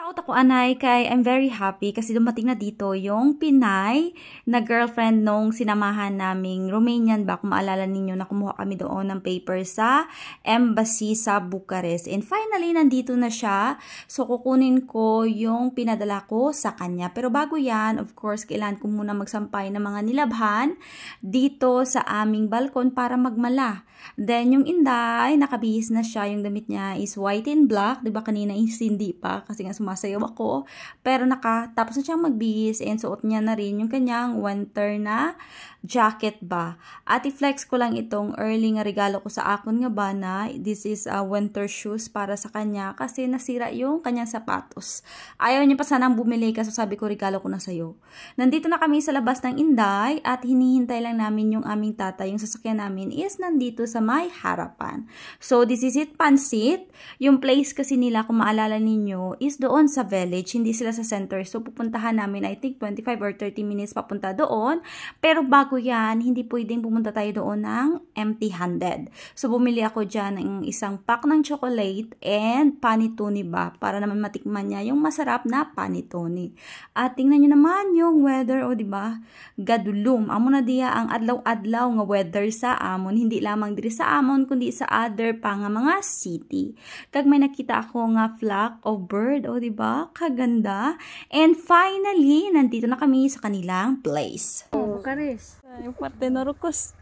Nataot ako anay kay I'm very happy kasi dumating na dito yung Pinay na girlfriend nung sinamahan naming Romanian ba, kung maalala ninyo na kumuha kami doon ng paper sa embassy sa Bucharest. And finally, nandito na siya. So, kukunin ko yung pinadala ko sa kanya. Pero bago yan, of course, kailangan ko muna magsampay ng mga nilabhan dito sa aming balkon para magmala. Then, yung Inday, nakabihis na siya. Yung damit niya is white and black. Diba kanina is hindi pa kasi nga sumasayaw ako. Pero tapos na siyang magbihis and suot niya na rin yung kanyang winter na jacket ba. At i-flex ko lang itong early nga regalo ko sa akon nga ba na this is a winter shoes para sa kanya kasi nasira yung kanyang sapatos. Ayaw niya pa sanang bumili kasi sabi ko regalo ko na sa'yo. Nandito na kami sa labas ng Inday at hinihintay lang namin yung aming tatay. Yung sasakyan namin is nandito sa may harapan. So, this is it, Pansit. Yung place kasi nila, kung maalala ninyo, is doon sa village. Hindi sila sa center. So, pupuntahan namin, I think, 25 or 30 minutes papunta doon. Pero bago yan, hindi pwedeng pumunta tayo doon ng empty-handed. So, bumili ako dyan ng isang pack ng chocolate and panitone ba, para naman matikman niya yung masarap na panitone. At tingnan nyo naman yung weather, o diba? Gadulum. Amo na diya ang adlaw-adlaw nga weather sa amon. Hindi lamang diri sa amon, kundi sa other pa nga mga city. Kag may nakita ako nga flock of bird, o diba? Kaganda. And finally, nandito na kami sa kanilang place. Bucharest. Yung parte na Rucos.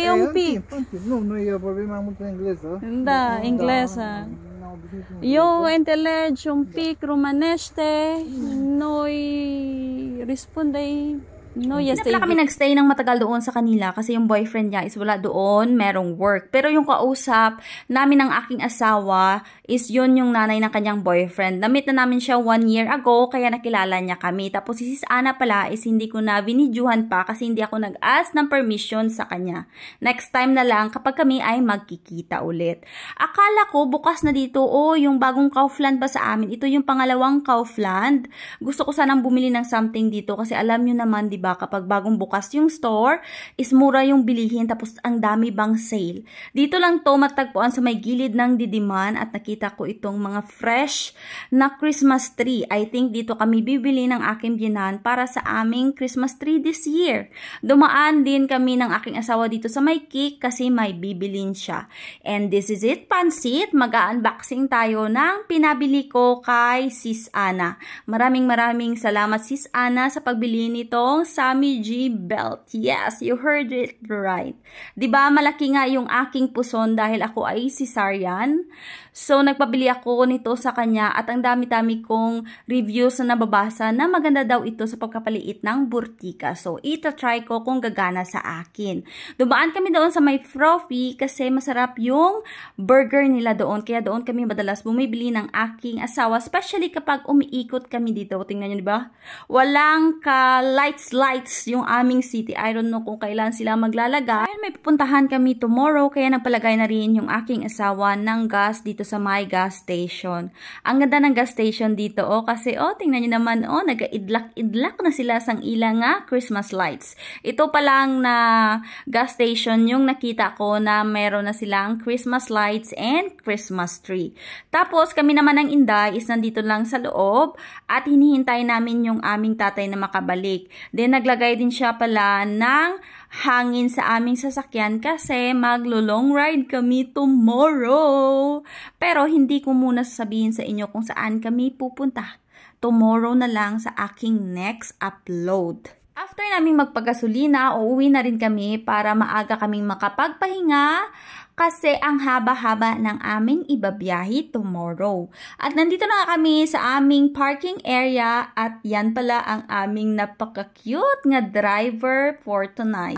Yung pic. Nu e problema mult în engleză. Da, engleză. Eu înțeleg un pic românește. Noi răspundei. No, yes, Hindi pala kami nagstay ng matagal doon sa kanila kasi yung boyfriend niya is wala doon, merong work. Pero yung kausap namin ng aking asawa is yun yung nanay ng kanyang boyfriend. Namit na namin siya 1 year ago kaya nakilala niya kami. Tapos si Sis Ana pala is hindi ko na binidyuhan pa kasi hindi ako nag-ask ng permission sa kanya. Next time na lang kapag kami ay magkikita ulit. Akala ko bukas na dito, yung bagong Kaufland ba sa amin? Ito yung pangalawang Kaufland. Gusto ko sanang bumili ng something dito kasi alam nyo naman, diba? Kapag bagong bukas yung store, is mura yung bilihin tapos ang dami bang sale. Dito lang to matagpuan sa may gilid ng Didiman at nakita ko itong mga fresh na Christmas tree. I think dito kami bibili ng aking biyanan para sa aming Christmas tree this year. Dumaan din kami ng aking asawa dito sa may cake kasi may bibilin siya. And this is it, Pansit. Mag-unboxing tayo ng pinabili ko kay Sis Ana. Maraming salamat Sis Ana sa pagbili nitong Sammy G belt. Yes, you heard it right. 'Di ba malaki nga yung aking puson dahil ako ay cesarean. So nagpabili ako nito sa kanya at ang dami-dami kong reviews na nababasa na maganda daw ito sa pagkapaliit ng burtika. So ita-try ko kung gagana sa akin. Dumaan kami doon sa may Frothy kasi masarap yung burger nila doon. Kaya doon kami madalas bumibili ng aking asawa, especially kapag umiikot kami dito. Tingnan niyo, 'di ba? Walang lights yung aming city. I don't know kung kailan sila maglalagay. May pupuntahan kami tomorrow kaya nagpalagay na rin yung aking asawa ng gas dito sa my gas station. Ang ganda ng gas station dito kasi tingnan niyo naman nag-idlak na sila sang ilang Christmas lights. Ito pa lang na gas station yung nakita ko na meron na silang Christmas lights and Christmas tree. Tapos kami naman ng Inday is nandito lang sa loob at hinihintay namin yung aming tatay na makabalik. Then naglagay din siya pala ng hangin sa aming sasakyan kasi maglo-long ride kami tomorrow. Pero hindi ko muna sasabihin sa inyo kung saan kami pupunta. Tomorrow na lang sa aking next upload. After naming magpagasolina, uuwi na rin kami para maaga kaming makapagpahinga kasi ang haba-haba ng aming ibabiyahe tomorrow. At nandito na kami sa aming parking area at yan pala ang aming napaka-cute nga driver for tonight.